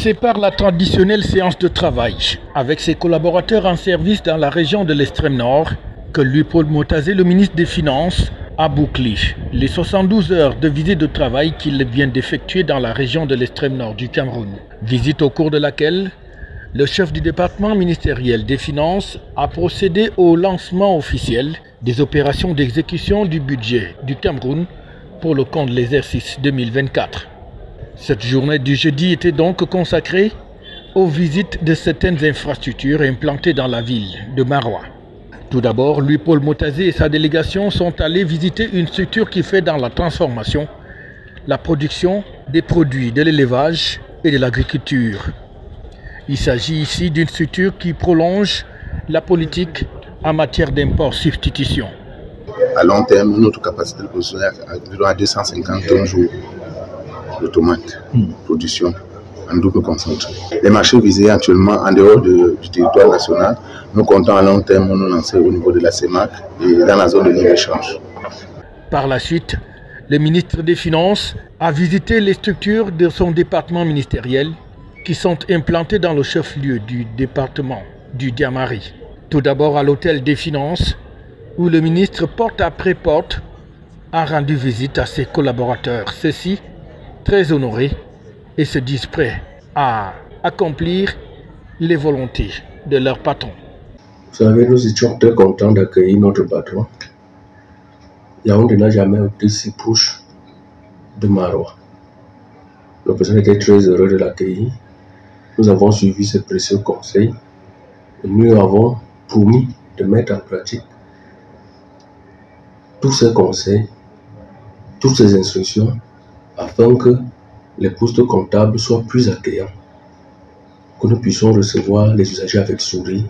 sépare la traditionnelle séance de travail avec ses collaborateurs en service dans la région de l'extrême nord que Louis-Paul Motazé, le ministre des Finances, a bouclé les 72 heures de visite de travail qu'il vient d'effectuer dans la région de l'extrême nord du Cameroun. Visite au cours de laquelle le chef du département ministériel des Finances a procédé au lancement officiel des opérations d'exécution du budget du Cameroun pour le compte de l'exercice 2024. Cette journée du jeudi était donc consacrée aux visites de certaines infrastructures implantées dans la ville de Maroua. Tout d'abord, Louis-Paul Motazé et sa délégation sont allés visiter une structure qui fait dans la transformation, la production des produits de l'élevage et de l'agriculture. Il s'agit ici d'une structure qui prolonge la politique en matière d'import-substitution. À long terme, notre capacité de production est à 250 tonnes jour de tomates, production en double concentré. Les marchés visés actuellement en dehors du territoire national, nous comptons à long terme nous lancer au niveau de la CEMAC et dans la zone de libre-échange. Par la suite, le ministre des Finances a visité les structures de son département ministériel qui sont implantées dans le chef-lieu du département du Diamari. Tout d'abord à l'hôtel des Finances, où le ministre porte après porte a rendu visite à ses collaborateurs. Ceux-ci, très honorés, et se disent prêts à accomplir les volontés de leur patron. Vous savez, nous étions très contents d'accueillir notre patron. Yaoundé n'a jamais été si proche de Maroua. Le président était très heureux de l'accueillir. Nous avons suivi ses précieux conseils et nous avons promis de mettre en pratique tous ces conseils, toutes ces instructions afin que les postes comptables soient plus accueillants, que nous puissions recevoir les usagers avec sourire,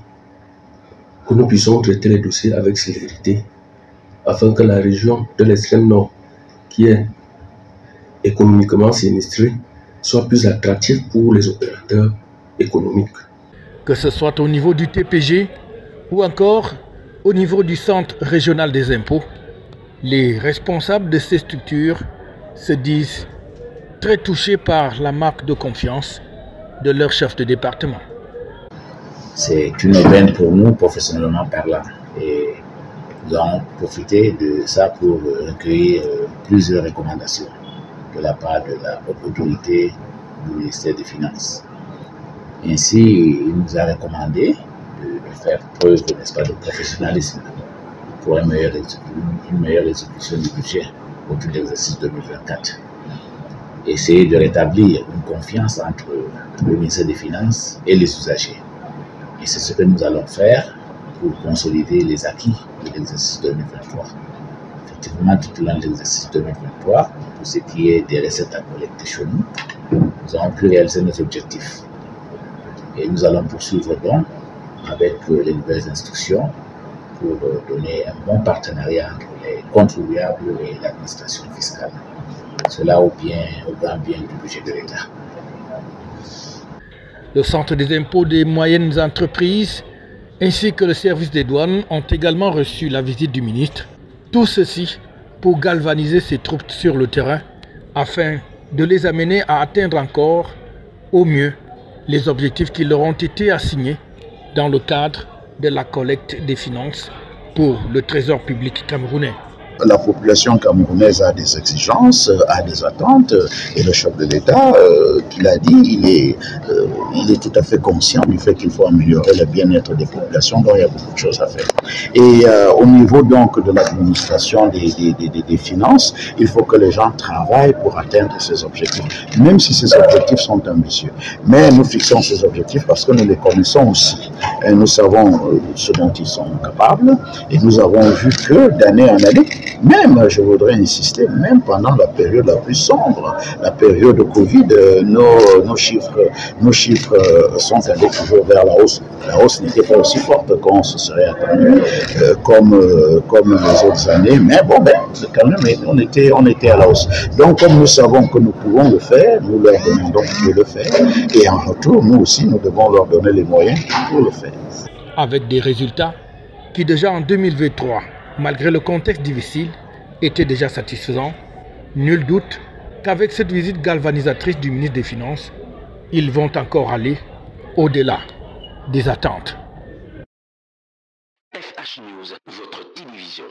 que nous puissions traiter les dossiers avec célérité, afin que la région de l'extrême nord, qui est économiquement sinistrée, soit plus attractive pour les opérateurs économiques. Que ce soit au niveau du TPG ou encore au niveau du Centre régional des impôts, les responsables de ces structures se disent très touchés par la marque de confiance de leur chef de département. C'est une aubaine pour nous, professionnellement parlant. Et nous avons profité de ça pour recueillir plusieurs recommandations de la part de la haute autorité du ministère des Finances. Ainsi, il nous a recommandé de faire preuve de professionnalisme pour une meilleure exécution du budget autour de l'exercice 2024. Essayer de rétablir une confiance entre le ministère des Finances et les usagers. Et c'est ce que nous allons faire pour consolider les acquis de l'exercice 2023. Effectivement, tout au long de l'exercice 2023, pour ce qui est des recettes à collecter chez nous, nous avons pu réaliser nos objectifs. Et nous allons poursuivre donc avec les nouvelles instructions pour donner un bon partenariat entre les contribuables et l'administration fiscale. Cela au grand bien du budget de l'État. Le Centre des impôts des moyennes entreprises ainsi que le service des douanes ont également reçu la visite du ministre. Tout ceci pour galvaniser ses troupes sur le terrain afin de les amener à atteindre encore au mieux les objectifs qui leur ont été assignés dans le cadre de la collecte des finances pour le trésor public camerounais. La population camerounaise a des exigences, a des attentes, et le chef de l'État, qui l'a dit, il est tout à fait conscient du fait qu'il faut améliorer le bien-être des populations, donc il y a beaucoup de choses à faire. Et au niveau donc de l'administration des finances, il faut que les gens travaillent pour atteindre ces objectifs, même si ces objectifs sont ambitieux. Mais nous fixons ces objectifs parce que nous les connaissons aussi. Et nous savons ce dont ils sont capables, et nous avons vu que d'année en année, même, je voudrais insister, même pendant la période la plus sombre, la période de Covid, nos chiffres sont allés toujours vers la hausse. La hausse n'était pas aussi forte qu'on se serait attendu, comme les autres années, mais bon, quand même, on était à la hausse. Donc, comme nous savons que nous pouvons le faire, nous leur demandons de le faire, et en retour, nous aussi, nous devons leur donner les moyens pour le faire. Avec des résultats qui déjà en 2023, malgré le contexte difficile, était déjà satisfaisant. Nul doute qu'avec cette visite galvanisatrice du ministre des Finances, ils vont encore aller au-delà des attentes. FH News, votre télévision.